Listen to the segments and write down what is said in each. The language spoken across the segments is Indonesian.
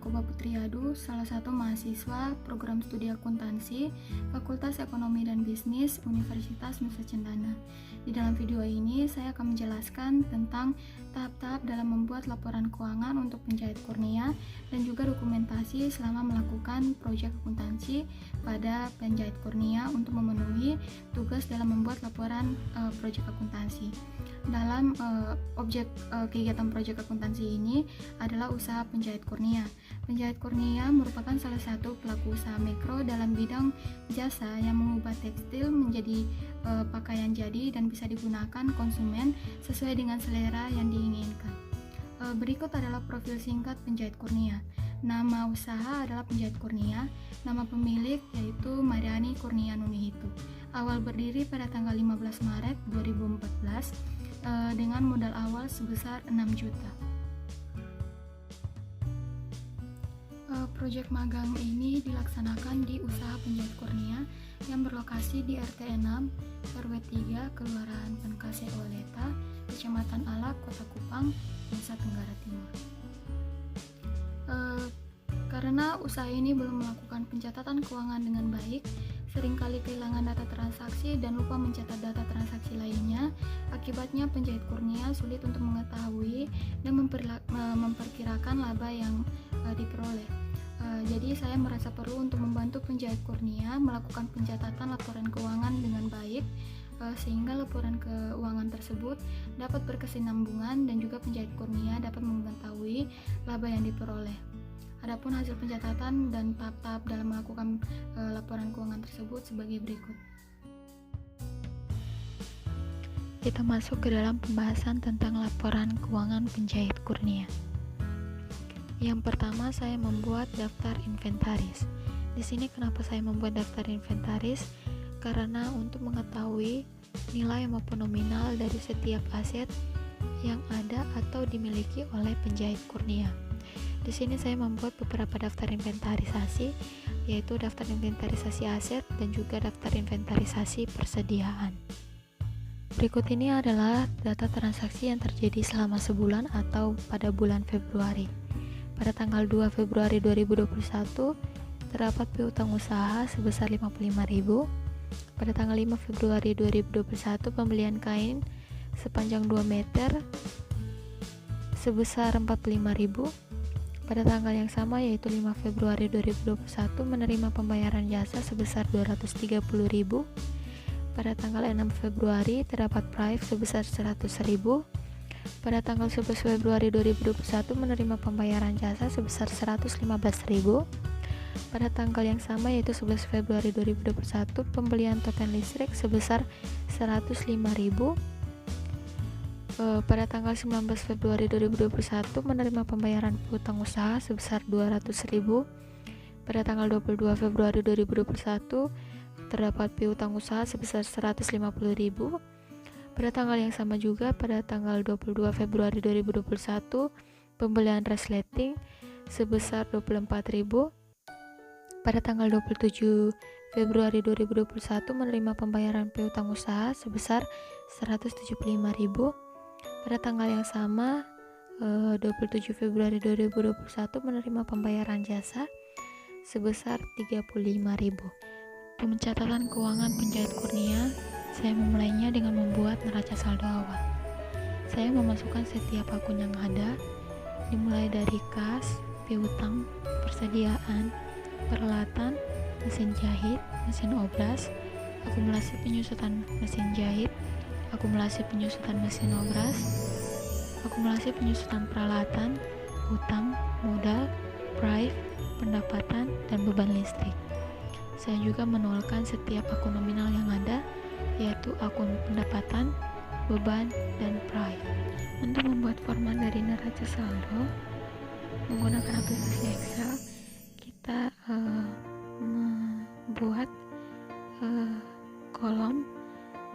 Yakoba Putriadu, salah satu mahasiswa program studi akuntansi Fakultas Ekonomi dan Bisnis Universitas Nusa Cendana. Di dalam video ini saya akan menjelaskan tentang tahap-tahap dalam membuat laporan keuangan untuk penjahit kurnia dan juga dokumentasi selama melakukan proyek akuntansi pada penjahit kurnia untuk memenuhi tugas dalam membuat laporan proyek akuntansi. Dalam objek kegiatan proyek akuntansi ini adalah usaha penjahit kurnia. Penjahit kurnia merupakan salah satu pelaku usaha mikro dalam bidang jasa yang mengubah tekstil menjadi pakaian jadi dan bisa digunakan konsumen sesuai dengan selera yang diinginkan. Berikut adalah profil singkat penjahit kurnia. Nama usaha adalah penjahit kurnia, nama pemilik yaitu Mariani Kurnia Nunihitu. Awal berdiri pada tanggal 15 Maret 2014 dengan modal awal sebesar 6 juta. Proyek magang ini dilaksanakan di usaha penjahit kurnia yang berlokasi di RT 6 RW 3 Kelurahan Pankase Waleta, Kecamatan Alak, Kota Kupang, Nusa Tenggara Timur. Karena usaha ini belum melakukan pencatatan keuangan dengan baik, seringkali kehilangan data transaksi dan lupa mencatat data transaksi lainnya. Akibatnya penjahit kurnia sulit untuk mengetahui dan memperkirakan laba yang diperoleh. Jadi saya merasa perlu untuk membantu penjahit kurnia melakukan pencatatan laporan keuangan dengan baik, sehingga laporan keuangan tersebut dapat berkesinambungan dan juga penjahit kurnia dapat mengetahui laba yang diperoleh. Adapun hasil pencatatan dan tahap-tahap dalam melakukan laporan keuangan tersebut sebagai berikut. Kita masuk ke dalam pembahasan tentang laporan keuangan penjahit kurnia. Yang pertama, saya membuat daftar inventaris. Di sini kenapa saya membuat daftar inventaris? Karena untuk mengetahui nilai maupun nominal dari setiap aset yang ada atau dimiliki oleh penjahit kurnia. Di sini saya membuat beberapa daftar inventarisasi, yaitu daftar inventarisasi aset dan juga daftar inventarisasi persediaan. Berikut ini adalah data transaksi yang terjadi selama sebulan atau pada bulan Februari. Pada tanggal 2 Februari 2021, terdapat piutang usaha sebesar 55.000. Pada tanggal 5 Februari 2021, pembelian kain sepanjang 2 meter sebesar 45.000. Pada tanggal yang sama yaitu 5 Februari 2021 menerima pembayaran jasa sebesar 230.000. Pada tanggal 6 Februari terdapat prive sebesar 100.000. Pada tanggal 11 Februari 2021 menerima pembayaran jasa sebesar 115.000. Pada tanggal yang sama yaitu 11 Februari 2021 pembelian token listrik sebesar 105.000. Pada tanggal 19 Februari 2021 menerima pembayaran piutang usaha sebesar 200.000. Pada tanggal 22 Februari 2021 terdapat piutang usaha sebesar 150.000. Pada tanggal yang sama juga pada tanggal 22 Februari 2021 pembelian resleting sebesar 24.000. Pada tanggal 27 Februari 2021 menerima pembayaran piutang usaha sebesar 175.000. Pada tanggal yang sama 27 Februari 2021 menerima pembayaran jasa sebesar 35.000. Pencatatan keuangan penjahit kurnia, saya memulainya dengan membuat neraca saldo awal. Saya memasukkan setiap akun yang ada, dimulai dari kas, piutang, persediaan, peralatan, mesin jahit, mesin obras, akumulasi penyusutan mesin jahit, akumulasi penyusutan mesin obras, akumulasi penyusutan peralatan, utang, modal, prive, pendapatan, dan beban listrik. Saya juga menolkan setiap akun nominal yang ada, yaitu akun pendapatan, beban, dan prive. Untuk membuat format dari neraca saldo menggunakan aplikasi Excel, kita membuat kolom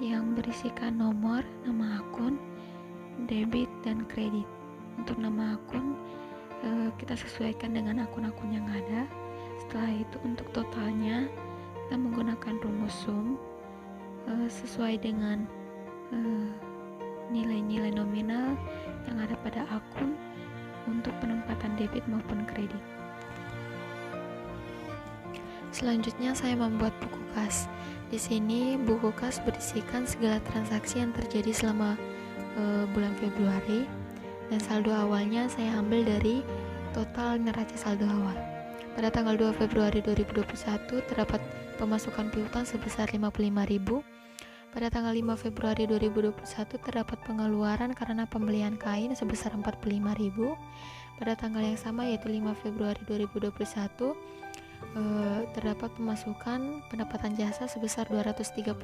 yang berisikan nomor, nama akun, debit, dan kredit. Untuk nama akun kita sesuaikan dengan akun-akun yang ada. Setelah itu untuk totalnya kita menggunakan rumus sum sesuai dengan nilai-nilai nominal yang ada pada akun untuk penempatan debit maupun kredit. Selanjutnya saya membuat buku kas. Di sini buku kas berisikan segala transaksi yang terjadi selama bulan Februari, dan saldo awalnya saya ambil dari total neraca saldo awal. Pada tanggal 2 Februari 2021 terdapat pemasukan piutang sebesar 55.000. Pada tanggal 5 Februari 2021 terdapat pengeluaran karena pembelian kain sebesar 45.000. Pada tanggal yang sama yaitu 5 Februari 2021 terdapat pemasukan pendapatan jasa sebesar 230.000.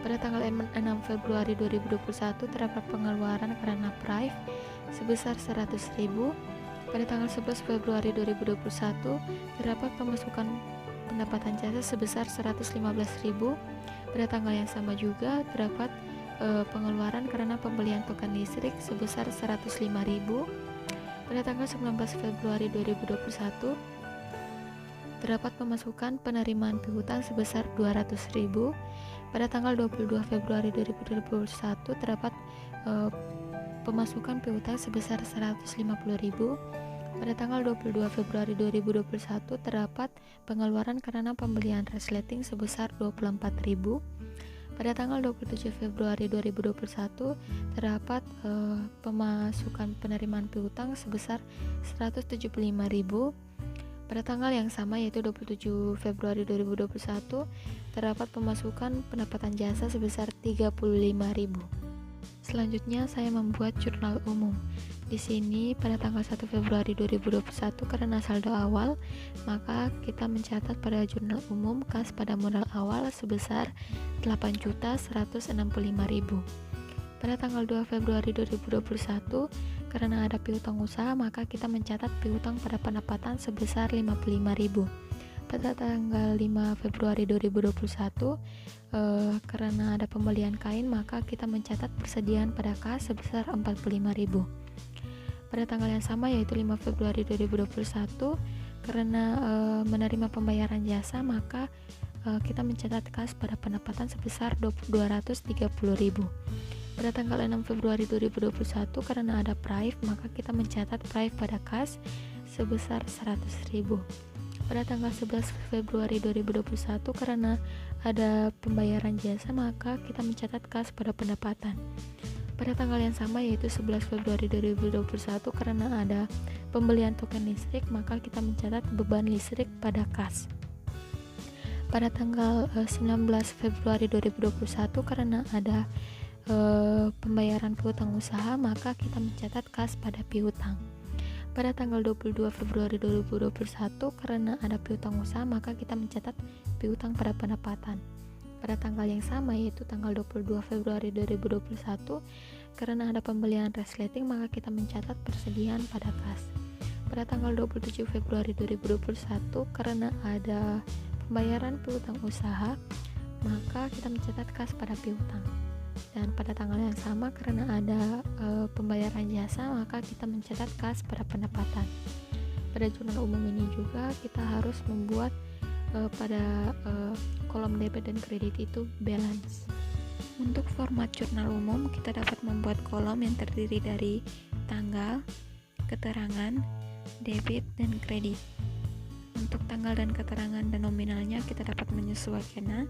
Pada tanggal 6 Februari 2021 terdapat pengeluaran karena prive sebesar 100.000. Pada tanggal 11 Februari 2021 terdapat pemasukan pendapatan jasa sebesar 115.000. Pada tanggal yang sama juga terdapat pengeluaran karena pembelian token listrik sebesar 105.000. Pada tanggal 19 Februari 2021 terdapat pemasukan penerimaan piutang sebesar 200.000. Pada tanggal 22 Februari 2021 terdapat pemasukan piutang sebesar 150.000. Pada tanggal 22 Februari 2021 terdapat pengeluaran karena pembelian resleting sebesar 24.000. Pada tanggal 27 Februari 2021 terdapat pemasukan penerimaan piutang sebesar 175.000. Pada tanggal yang sama yaitu 27 Februari 2021 terdapat pemasukan pendapatan jasa sebesar 35.000. Selanjutnya saya membuat jurnal umum. Di sini pada tanggal 1 Februari 2021 karena saldo awal, maka kita mencatat pada jurnal umum kas pada modal awal sebesar 8.165.000. Pada tanggal 2 Februari 2021 karena ada piutang usaha, maka kita mencatat piutang pada pendapatan sebesar 55.000. Pada tanggal 5 Februari 2021 karena ada pembelian kain, maka kita mencatat persediaan pada kas sebesar 45.000. Pada tanggal yang sama yaitu 5 Februari 2021 karena menerima pembayaran jasa, maka kita mencatat kas pada pendapatan sebesar 230.000. Pada tanggal 6 Februari 2021 karena ada prive, maka kita mencatat prive pada kas sebesar 100.000. Pada tanggal 11 Februari 2021 karena ada pembayaran jasa, maka kita mencatat kas pada pendapatan. Pada tanggal yang sama yaitu 11 Februari 2021 karena ada pembelian token listrik, maka kita mencatat beban listrik pada kas. Pada tanggal 19 Februari 2021 karena ada pembayaran piutang usaha, maka kita mencatat kas pada piutang. Pada tanggal 22 Februari 2021 karena ada piutang usaha, maka kita mencatat piutang pada pendapatan. Pada tanggal yang sama yaitu tanggal 22 Februari 2021 karena ada pembelian resleting, maka kita mencatat persediaan pada kas. Pada tanggal 27 Februari 2021 karena ada pembayaran piutang usaha, maka kita mencatat kas pada piutang. Dan pada tanggal yang sama karena ada pembayaran jasa, maka kita mencatat kas pada pendapatan. Pada jurnal umum ini juga kita harus membuat pada kolom debit dan kredit itu balance. Untuk format jurnal umum, kita dapat membuat kolom yang terdiri dari tanggal, keterangan, debit, dan kredit. Untuk tanggal dan keterangan dan nominalnya kita dapat menyesuaikannya.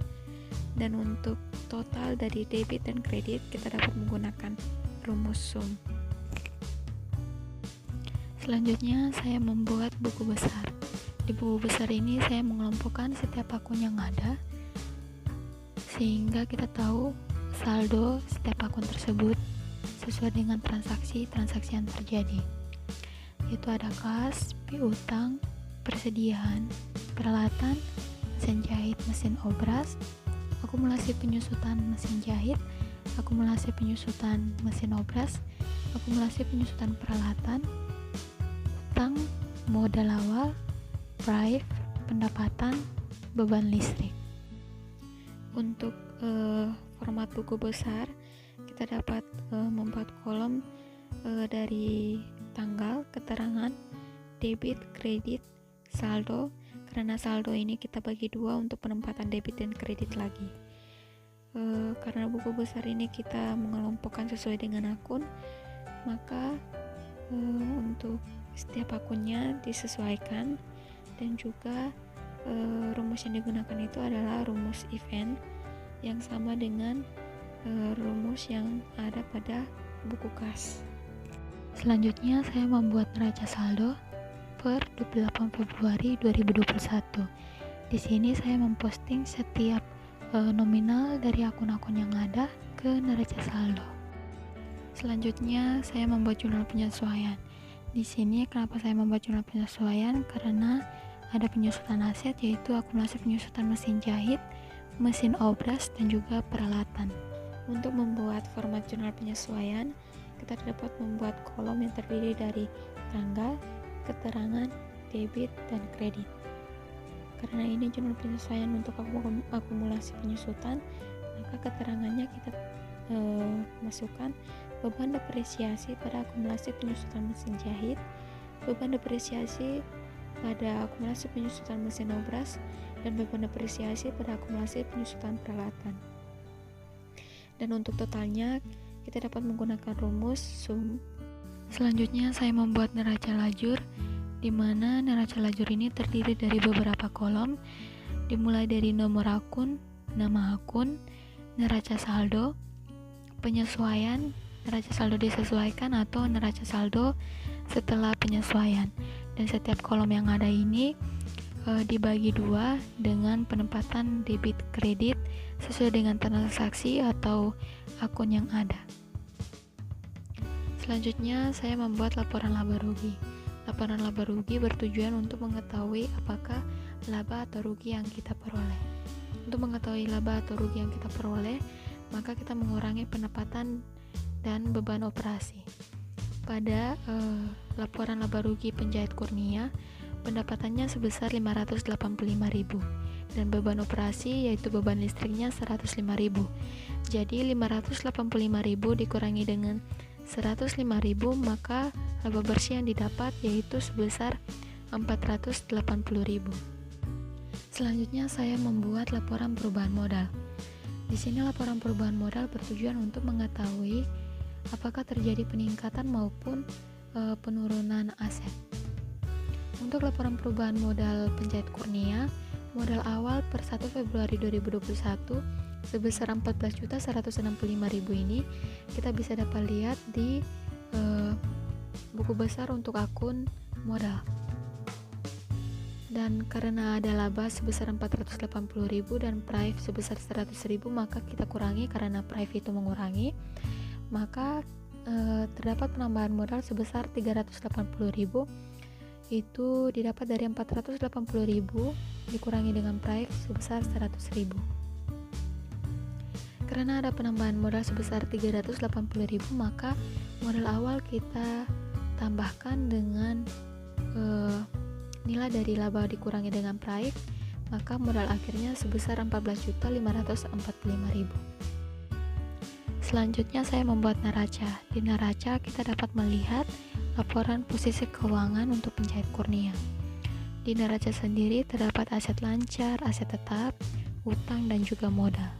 Dan untuk total dari debit dan kredit kita dapat menggunakan rumus sum. Selanjutnya saya membuat buku besar. Di buku besar ini saya mengelompokkan setiap akun yang ada sehingga kita tahu saldo setiap akun tersebut sesuai dengan transaksi yang terjadi, yaitu ada kas, piutang, persediaan, peralatan, mesin jahit, mesin obras, akumulasi penyusutan mesin jahit, akumulasi penyusutan mesin obras, akumulasi penyusutan peralatan, utang, modal awal, prive, pendapatan, beban listrik. Untuk format buku besar kita dapat membuat kolom dari tanggal, keterangan, debit, kredit, saldo. Karena saldo ini kita bagi dua untuk penempatan debit dan kredit lagi. Karena buku besar ini kita mengelompokkan sesuai dengan akun, maka untuk setiap akunnya disesuaikan dan juga rumus yang digunakan itu adalah rumus event yang sama dengan rumus yang ada pada buku kas. Selanjutnya saya membuat neraca saldo per 28 Februari 2021. Di sini saya memposting setiap nominal dari akun-akun yang ada ke neraca saldo. Selanjutnya saya membuat jurnal penyesuaian. Di sini kenapa saya membuat jurnal penyesuaian? Karena ada penyusutan aset, yaitu akumulasi penyusutan mesin jahit, mesin obras, dan juga peralatan. Untuk membuat format jurnal penyesuaian, kita dapat membuat kolom yang terdiri dari tanggal, keterangan, debit, dan kredit. Karena ini jurnal penyesuaian untuk akumulasi penyusutan, maka keterangannya kita masukkan beban depresiasi pada akumulasi penyusutan mesin jahit, beban depresiasi pada akumulasi penyusutan mesin obras, dan beban depresiasi pada akumulasi penyusutan peralatan. Dan untuk totalnya kita dapat menggunakan rumus sum. Selanjutnya saya membuat neraca lajur, di mana neraca lajur ini terdiri dari beberapa kolom, dimulai dari nomor akun, nama akun, neraca saldo, penyesuaian, neraca saldo disesuaikan atau neraca saldo setelah penyesuaian. Dan setiap kolom yang ada ini dibagi dua dengan penempatan debit kredit sesuai dengan transaksi atau akun yang ada. Selanjutnya saya membuat laporan laba rugi. Laporan laba rugi bertujuan untuk mengetahui apakah laba atau rugi yang kita peroleh. Untuk mengetahui laba atau rugi yang kita peroleh, maka kita mengurangi pendapatan dan beban operasi. Pada laporan laba rugi penjahit Kurnia, pendapatannya sebesar 585.000 dan beban operasi yaitu beban listriknya 105.000. Jadi 585.000 dikurangi dengan 105.000, maka laba bersih yang didapat yaitu sebesar 480.000. Selanjutnya saya membuat laporan perubahan modal. Di sini laporan perubahan modal bertujuan untuk mengetahui apakah terjadi peningkatan maupun penurunan aset. Untuk laporan perubahan modal penjahit Kurnia, modal awal per 1 Februari 2021 sebesar 14.165.000 ini kita bisa dapat lihat di buku besar untuk akun modal. Dan karena ada laba sebesar 480.000 dan prive sebesar 100.000, maka kita kurangi karena prive itu mengurangi, maka terdapat penambahan modal sebesar 380.000. Itu didapat dari 480.000 dikurangi dengan prive sebesar 100.000. Karena ada penambahan modal sebesar 380.000, maka modal awal kita tambahkan dengan nilai dari laba dikurangi dengan prive, maka modal akhirnya sebesar 14.545.000. Selanjutnya saya membuat neraca. Di neraca kita dapat melihat laporan posisi keuangan untuk penjahit Kurnia. Di neraca sendiri terdapat aset lancar, aset tetap, utang, dan juga modal.